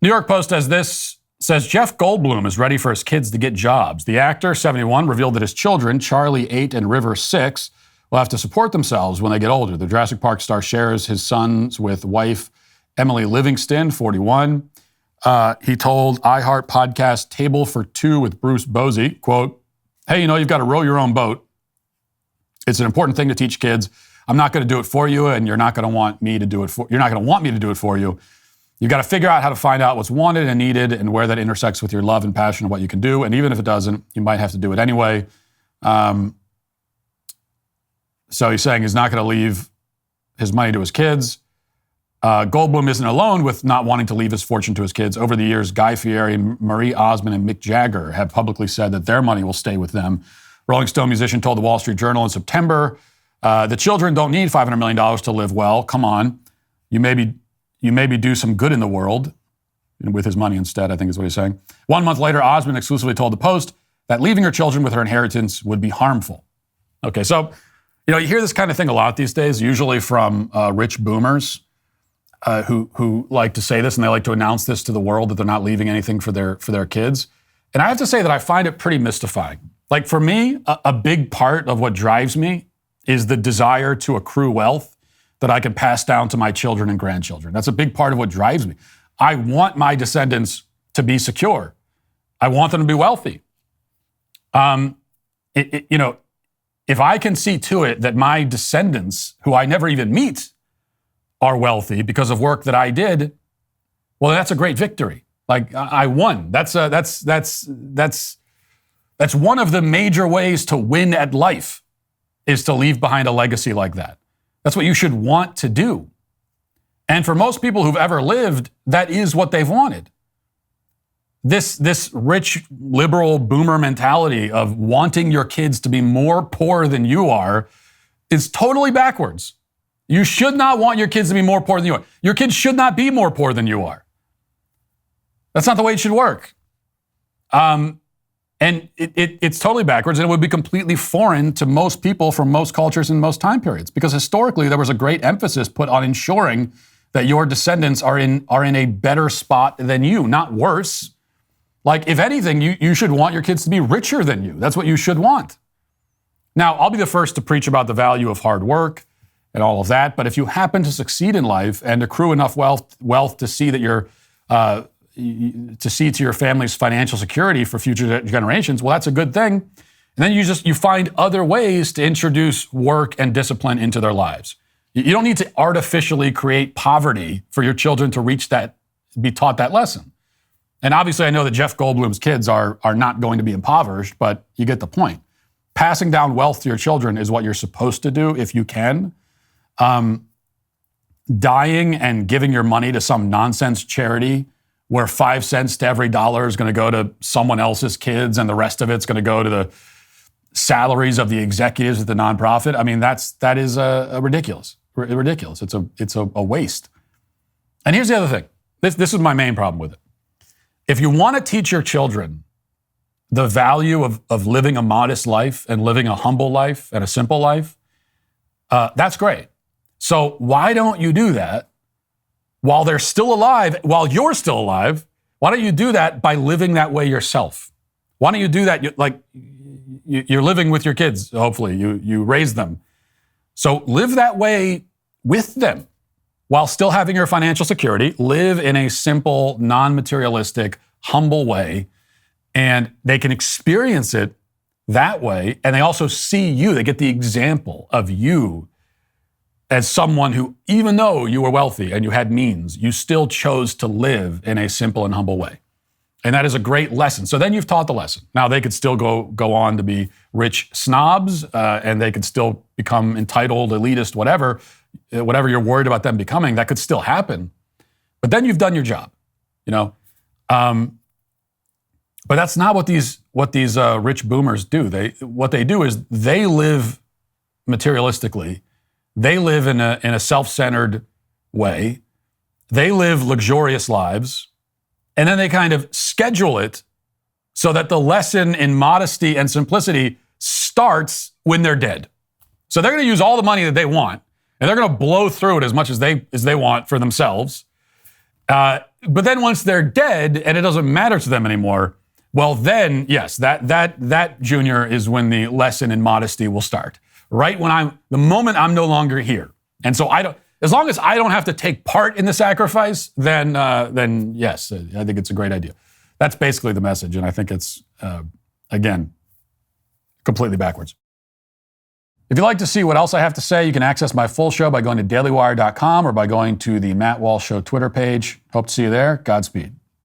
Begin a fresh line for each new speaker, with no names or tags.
New York Post says Jeff Goldblum is ready for his kids to get jobs. The actor, 71, revealed that his children, Charlie, 8, and River, 6, will have to support themselves when they get older. The Jurassic Park star shares his sons with wife Emily Livingston, 41. He told iHeart podcast Table for Two with Bruce Bozzi, quote, "Hey, you've got to row your own boat. It's an important thing to teach kids. I'm not going to do it for you, and you're not going to want me to do it for you. You've got to figure out how to find out what's wanted and needed and where that intersects with your love and passion of what you can do. And even if it doesn't, you might have to do it anyway." So he's saying he's not going to leave his money to his kids. Goldblum isn't alone with not wanting to leave his fortune to his kids. Over the years, Guy Fieri, Marie Osmond, and Mick Jagger have publicly said that their money will stay with them. Rolling Stone musician told the Wall Street Journal in September, "The children don't need $500 million to live well. Come on. You maybe do some good in the world," with his money instead, I think is what he's saying. 1 month later, Osmond exclusively told the Post that leaving her children with her inheritance would be harmful. Okay, so, you hear this kind of thing a lot these days, usually from rich boomers who like to say this, and they like to announce this to the world that they're not leaving anything for their kids. And I have to say that I find it pretty mystifying. Like, for me, a big part of what drives me is the desire to accrue wealth that I can pass down to my children and grandchildren. That's a big part of what drives me. I want my descendants to be secure. I want them to be wealthy. If I can see to it that my descendants, who I never even meet, are wealthy because of work that I did, well, that's a great victory. Like, I won. That's one of the major ways to win at life, is to leave behind a legacy like that. That's what you should want to do. And for most people who've ever lived, that is what they've wanted. This rich, liberal boomer mentality of wanting your kids to be more poor than you are is totally backwards. You should not want your kids to be more poor than you are. Your kids should not be more poor than you are. That's not the way it should work. And it's totally backwards, and it would be completely foreign to most people from most cultures and most time periods, because historically there was a great emphasis put on ensuring that your descendants are in a better spot than you, not worse. Like, if anything, you should want your kids to be richer than you. That's what you should want. Now, I'll be the first to preach about the value of hard work and all of that, but if you happen to succeed in life and accrue enough wealth to see that to see to your family's financial security for future generations, well, that's a good thing. And then you find other ways to introduce work and discipline into their lives. You don't need to artificially create poverty for your children to be taught that lesson. And obviously, I know that Jeff Goldblum's kids are not going to be impoverished, but you get the point. Passing down wealth to your children is what you're supposed to do if you can. Dying and giving your money to some nonsense charity where 5 cents to every dollar is going to go to someone else's kids and the rest of it's going to go to the salaries of the executives at the nonprofit. I mean, that is ridiculous. Ridiculous. It's a waste. And here's the other thing. This is my main problem with it. If you want to teach your children the value of living a modest life and living a humble life and a simple life, that's great. So why don't you do that while they're still alive, while you're still alive? Why don't you do that by living that way yourself? Why don't you do that? You're living with your kids, hopefully. You raise them. So live that way with them while still having your financial security. Live in a simple, non-materialistic, humble way, and they can experience it that way. And they also see you. They get the example of you as someone who, even though you were wealthy and you had means, you still chose to live in a simple and humble way. And that is a great lesson. So then you've taught the lesson. Now they could still go on to be rich snobs, and they could still become entitled, elitist, whatever you're worried about them becoming. That could still happen. But then you've done your job, But that's not what these rich boomers do. What they do is they live materialistically. They live in a self-centered way. They live luxurious lives. And then they kind of schedule it so that the lesson in modesty and simplicity starts when they're dead. So they're going to use all the money that they want, and they're going to blow through it as much as they want for themselves. But then once they're dead and it doesn't matter to them anymore, well, then, yes, that Junior is when the lesson in modesty will start. Right when the moment I'm no longer here. And so as long as I don't have to take part in the sacrifice, then yes, I think it's a great idea. That's basically the message. And I think it's, again, completely backwards. If you'd like to see what else I have to say, you can access my full show by going to dailywire.com or by going to the Matt Walsh Show Twitter page. Hope to see you there. Godspeed.